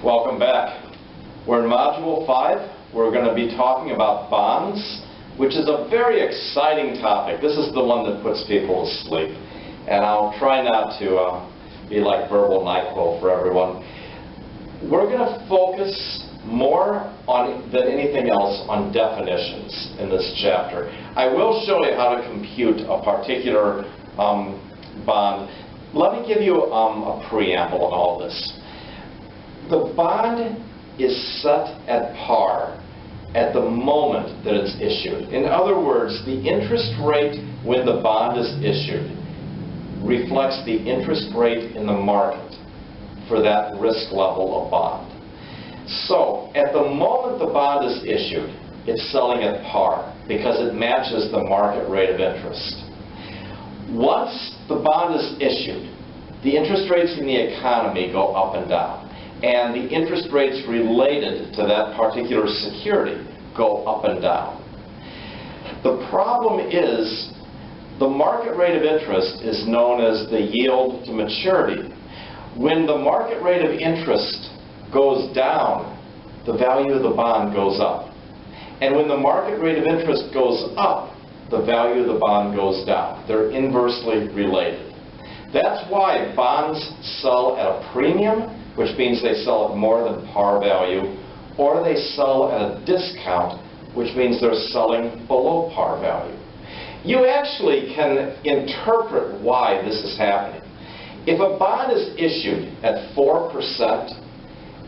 Welcome back. We're in Module 5. We're going to be talking about bonds, which is a very exciting topic. This is the one that puts people to sleep. And I'll try not to be like verbal NyQuil for everyone. We're going to focus more than anything else on definitions in this chapter. I will show you how to compute a particular bond. Let me give you a preamble on all this. The bond is set at par at the moment that it's issued. In other words, the interest rate when the bond is issued reflects the interest rate in the market for that risk level of bond. So, at the moment the bond is issued, it's selling at par because it matches the market rate of interest. Once the bond is issued, the interest rates in the economy go up and down, and the interest rates related to that particular security go up and down. The problem is the market rate of interest is known as the yield to maturity. When the market rate of interest goes down, the value of the bond goes up. And when the market rate of interest goes up, the value of the bond goes down. They're inversely related. That's why bonds sell at a premium, which means they sell at more than par value, or they sell at a discount, which means they're selling below par value. You actually can interpret why this is happening. If a bond is issued at 4%,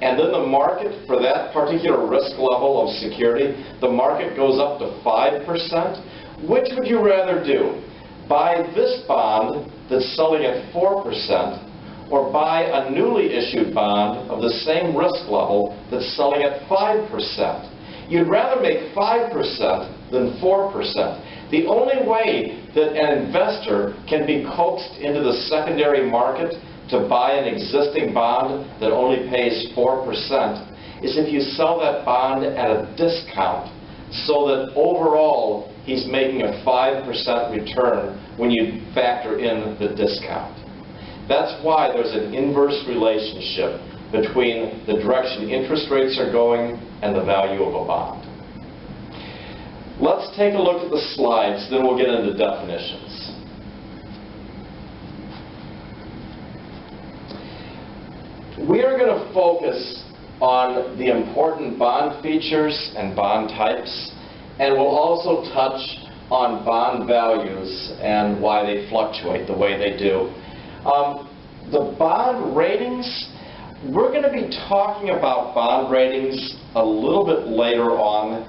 and then the market for that particular risk level of security, the market goes up to 5%, which would you rather do? Buy this bond that's selling at 4%, or buy a newly issued bond of the same risk level that's selling at 5%. You'd rather make 5% than 4%. The only way that an investor can be coaxed into the secondary market to buy an existing bond that only pays 4% is if you sell that bond at a discount, so that overall he's making a 5% return when you factor in the discount. That's why there's an inverse relationship between the direction interest rates are going and the value of a bond. Let's take a look at the slides, then we'll get into definitions. We are going to focus on the important bond features and bond types, and we'll also touch on bond values and why they fluctuate the way they do. The bond ratings, we're going to be talking about bond ratings a little bit later on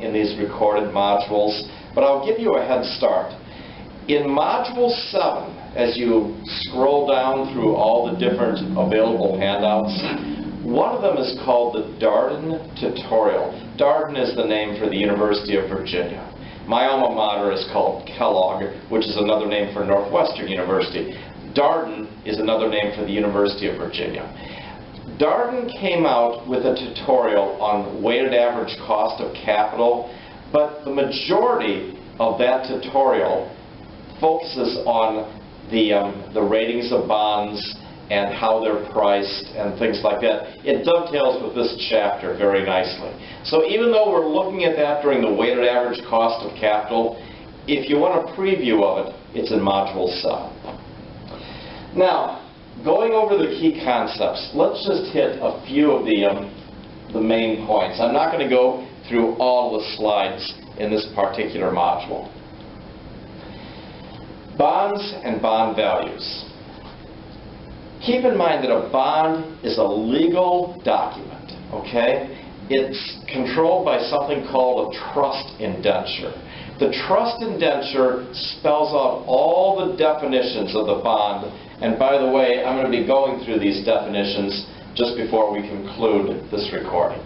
in these recorded modules, but I'll give you a head start. In Module 7, as you scroll down through all the different available handouts, one of them is called the Darden Tutorial. Darden is the name for the University of Virginia. My alma mater is called Kellogg, which is another name for Northwestern University. Darden is another name for the University of Virginia. Darden came out with a tutorial on weighted average cost of capital, but the majority of that tutorial focuses on the ratings of bonds and how they're priced and things like that. It dovetails with this chapter very nicely. So even though we're looking at that during the weighted average cost of capital, if you want a preview of it, it's in Module 7. Now, going over the key concepts, let's just hit a few of the main points. I'm not going to go through all the slides in this particular module. Bonds and bond values. Keep in mind that a bond is a legal document, okay? It's controlled by something called a trust indenture. The trust indenture spells out all the definitions of the bond, and by the way, I'm going to be going through these definitions just before we conclude this recording.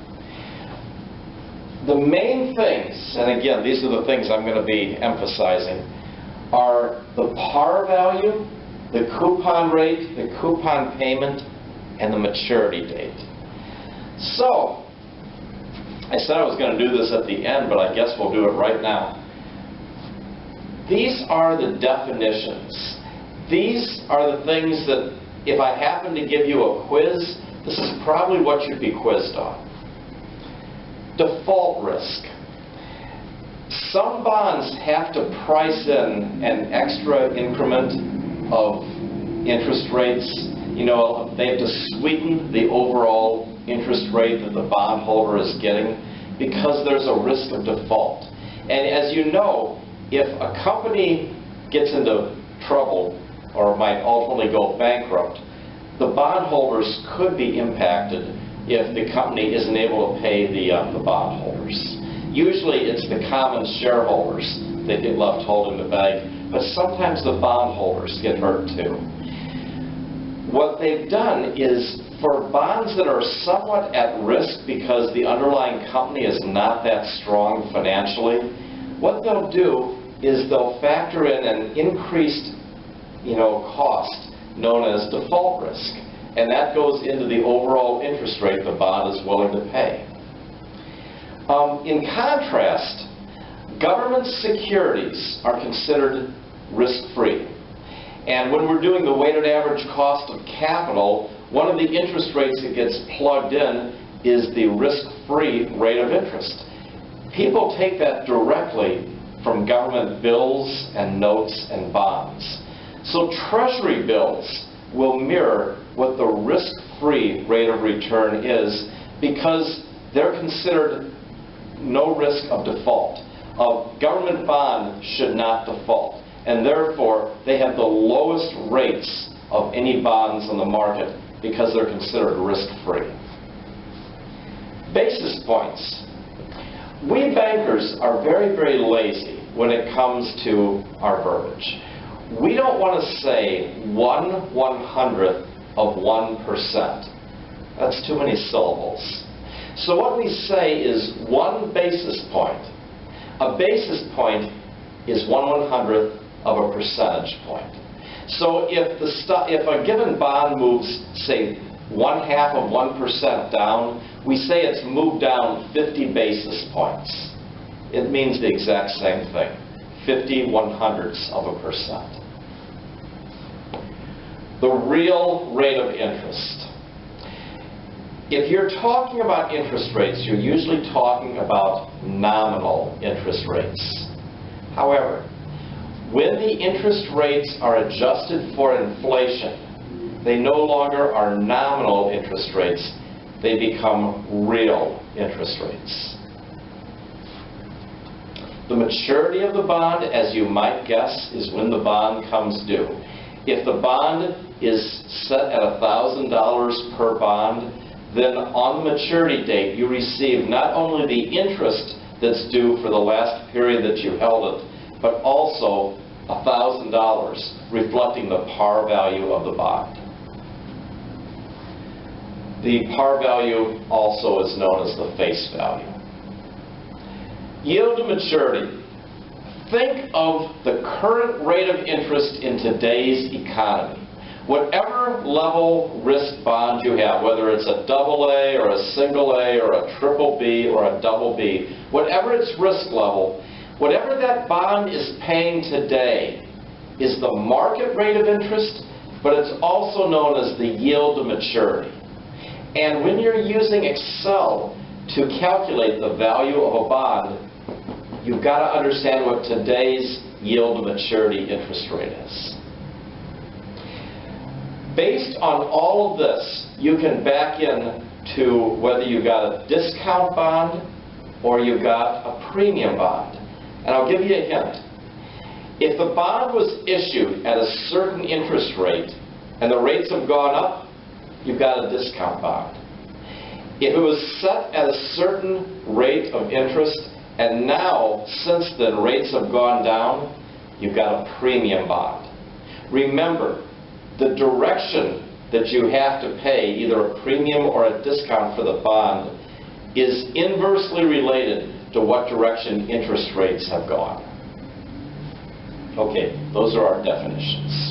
The main things, and again, these are the things I'm going to be emphasizing, are the par value, the coupon rate, the coupon payment, and the maturity date. So, I said I was going to do this at the end, but I guess we'll do it right now. These are the definitions. These are the things that if I happen to give you a quiz, This is probably what you'd be quizzed on. Default risk. Some bonds have to price in an extra increment of interest rates. You know, they have to sweeten the overall interest rate that the bondholder is getting because there's a risk of default. And as you know, if a company gets into trouble or might ultimately go bankrupt, the bondholders could be impacted if the company isn't able to pay the bondholders. Usually it's the common shareholders that get left holding the bag, but sometimes the bondholders get hurt too. What they've done is, for bonds that are somewhat at risk because the underlying company is not that strong financially, what they'll do is they'll factor in an increased cost known as default risk. And that goes into the overall interest rate the bond is willing to pay. In contrast, government securities are considered risk-free. And when we're doing the weighted average cost of capital, one of the interest rates that gets plugged in is the risk-free rate of interest. People take that directly from government bills and notes and bonds. So Treasury bills will mirror what the risk-free rate of return is because they're considered no risk of default. A government bond should not default, and therefore they have the lowest rates of any bonds on the market because they're considered risk-free. Basis points. We bankers are very, very lazy when it comes to our verbiage. We don't want to say 1/100th of 1%. That's too many syllables. So what we say is 1 basis point. A basis point is 1/100th of a percentage point. So if a given bond moves, say, 1/2 of 1% down, we say it's moved down 50 basis points. It means the exact same thing, 50/100ths of a percent. The real rate of interest. If you're talking about interest rates, you're usually talking about nominal interest rates. However, when the interest rates are adjusted for inflation, they no longer are nominal interest rates, they become real interest rates. The maturity of the bond, as you might guess, is when the bond comes due. If the bond is set at $1,000 per bond, then on the maturity date you receive not only the interest that's due for the last period that you held it, but also $1,000, reflecting the par value of the bond. The par value also is known as the face value. Yield to maturity. Think of the current rate of interest in today's economy. Whatever level risk bond you have, whether it's a AA or a single A or a triple B or a double B, whatever its risk level, whatever that bond is paying today is the market rate of interest, but it's also known as the yield to maturity. And when you're using Excel to calculate the value of a bond, you've got to understand what today's yield to maturity interest rate is. Based on all of this, you can back in to whether you got a discount bond or you got a premium bond. And I'll give you a hint. If the bond was issued at a certain interest rate and the rates have gone up, you've got a discount bond. If it was set at a certain rate of interest and now, since then, rates have gone down, you've got a premium bond. Remember, the direction that you have to pay, either a premium or a discount for the bond, is inversely related to what direction interest rates have gone. Okay, those are our definitions.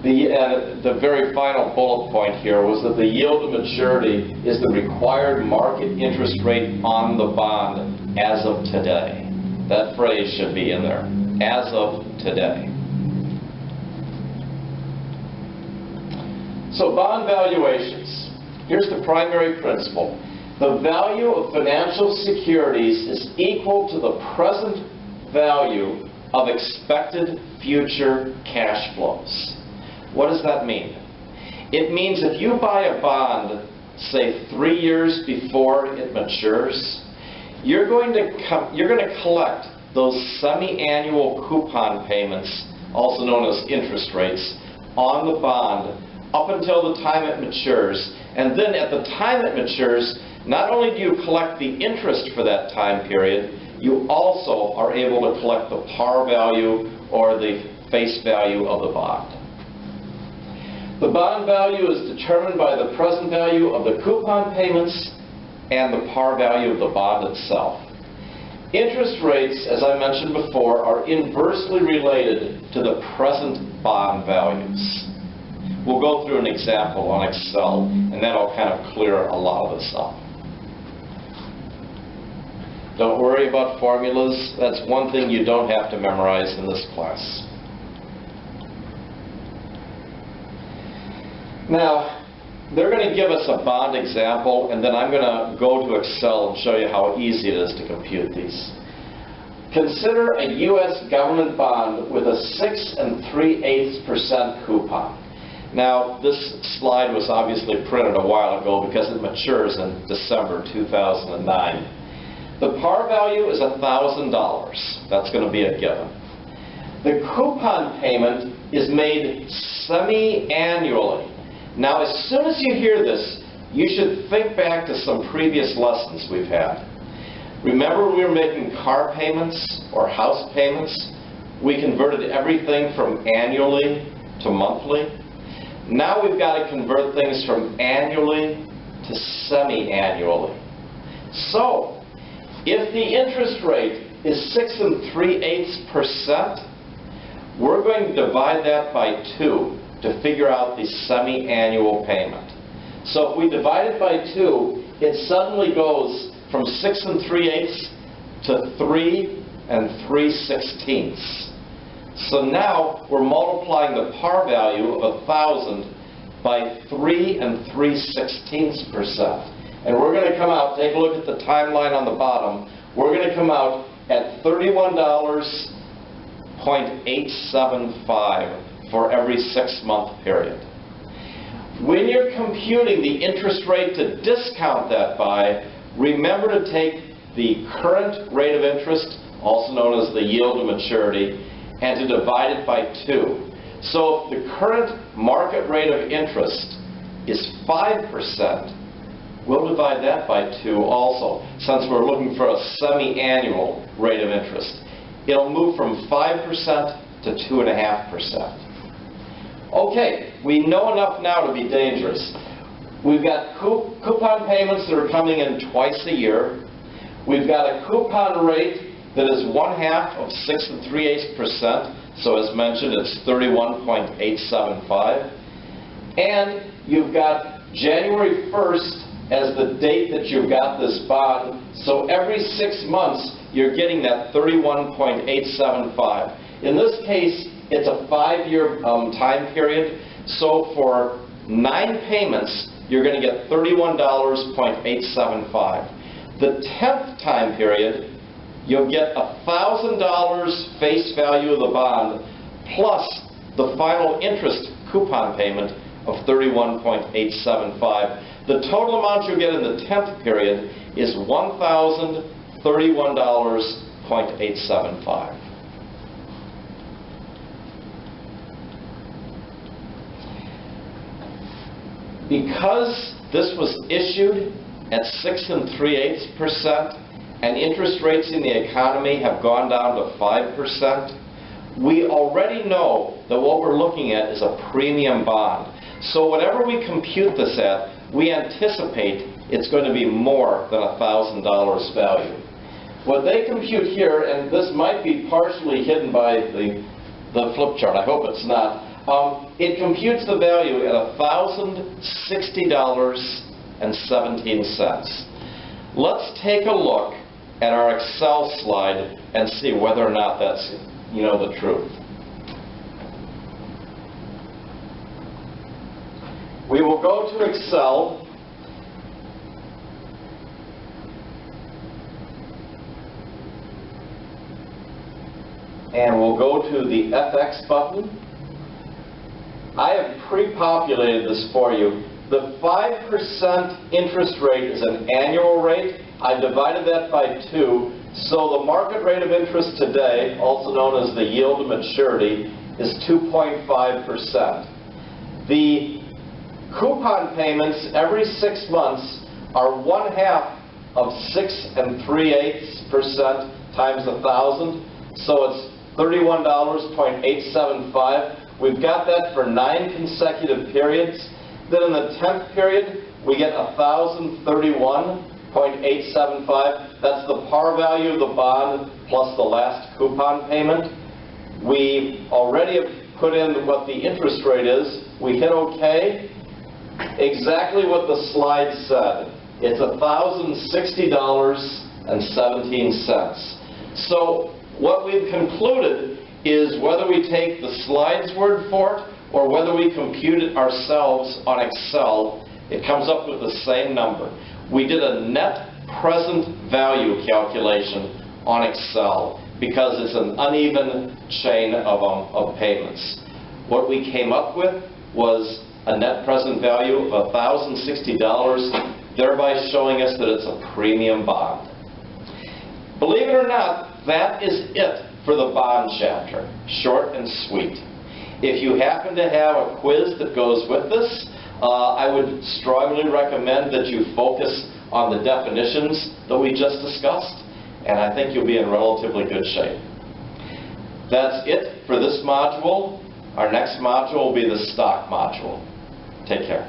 The very final bullet point here was that the yield to maturity is the required market interest rate on the bond as of today. That phrase should be in there, as of today. So bond valuations. Here's the primary principle. The value of financial securities is equal to the present value of expected future cash flows. What does that mean? It means if you buy a bond, say 3 years before it matures, you're going to collect those semi-annual coupon payments, also known as interest rates, on the bond up until the time it matures. And then at the time it matures, not only do you collect the interest for that time period, you also are able to collect the par value or the face value of the bond. The bond value is determined by the present value of the coupon payments and the par value of the bond itself. Interest rates, as I mentioned before, are inversely related to the present bond values. We'll go through an example on Excel, and that'll kind of clear a lot of this up. Don't worry about formulas. That's one thing you don't have to memorize in this class. Now, they're going to give us a bond example, and then I'm going to go to Excel and show you how easy it is to compute these. Consider a U.S. government bond with a 6 3/8% coupon. Now, this slide was obviously printed a while ago because it matures in December 2009. The par value is $1,000. That's going to be a given. The coupon payment is made semi-annually. Now, as soon as you hear this, you should think back to some previous lessons we've had. Remember we were making car payments or house payments? We converted everything from annually to monthly. Now we've got to convert things from annually to semi-annually. So, if the interest rate is 6 3/8%, we're going to divide that by 2 to figure out the semi-annual payment. So if we divide it by 2, it suddenly goes from 6 3/8 to 3 3/16. So now we're multiplying the par value of 1,000 by 3 3/16%. And we're going to come out, take a look at the timeline on the bottom, we're going to come out at $31.875 for every 6-month period. When you're computing the interest rate to discount that by, remember to take the current rate of interest, also known as the yield to maturity, and to divide it by 2. So if the current market rate of interest is 5%, we'll divide that by 2 also, since we're looking for a semi-annual rate of interest. It'll move from 5% to 2.5%. Okay, we know enough now to be dangerous. We've got coupon payments that are coming in twice a year. We've got a coupon rate that is 1/2 of 6 3/8%. So as mentioned, it's 31.875. And you've got January 1st as the date that you've got this bond. So every 6 months, you're getting that 31.875. In this case, it's a 5-year time period. So for 9 payments, you're going to get $31.875. The 10th time period, you'll get $1,000 face value of the bond plus the final interest coupon payment of $31.875. The total amount you'll get in the 10th period is $1,031.875. Because this was issued at 6 3/8% and interest rates in the economy have gone down to 5%, we already know that what we're looking at is a premium bond. So whatever we compute this at, we anticipate it's going to be more than $1,000 value. What they compute here, and this might be partially hidden by the flip chart, I hope it's not, it computes the value at $1,060.17. Let's take a look at our Excel slide and see whether or not that's, the truth. We will go to Excel. And we'll go to the FX button. I have pre-populated this for you. The 5% interest rate is an annual rate. I divided that by 2. So the market rate of interest today, also known as the yield to maturity, is 2.5%. The coupon payments every 6 months are 1/2 of 6 3/8% times 1,000. So it's $31.875. We've got that for 9 consecutive periods. Then in the 10th period, we get $1,031.875. That's the par value of the bond plus the last coupon payment. We already have put in what the interest rate is. We hit OK. Exactly what the slide said. It's $1,060.17. So what we've concluded is whether we take the slide's word for it or whether we compute it ourselves on Excel, it comes up with the same number. We did a net present value calculation on Excel because it's an uneven chain of payments. What we came up with was a net present value of $1,060, thereby showing us that it's a premium bond. Believe it or not, that is it for the bond chapter. Short and sweet. If you happen to have a quiz that goes with this, I would strongly recommend that you focus on the definitions that we just discussed, and I think you'll be in relatively good shape. That's it for this module. Our next module will be the stock module. Take care.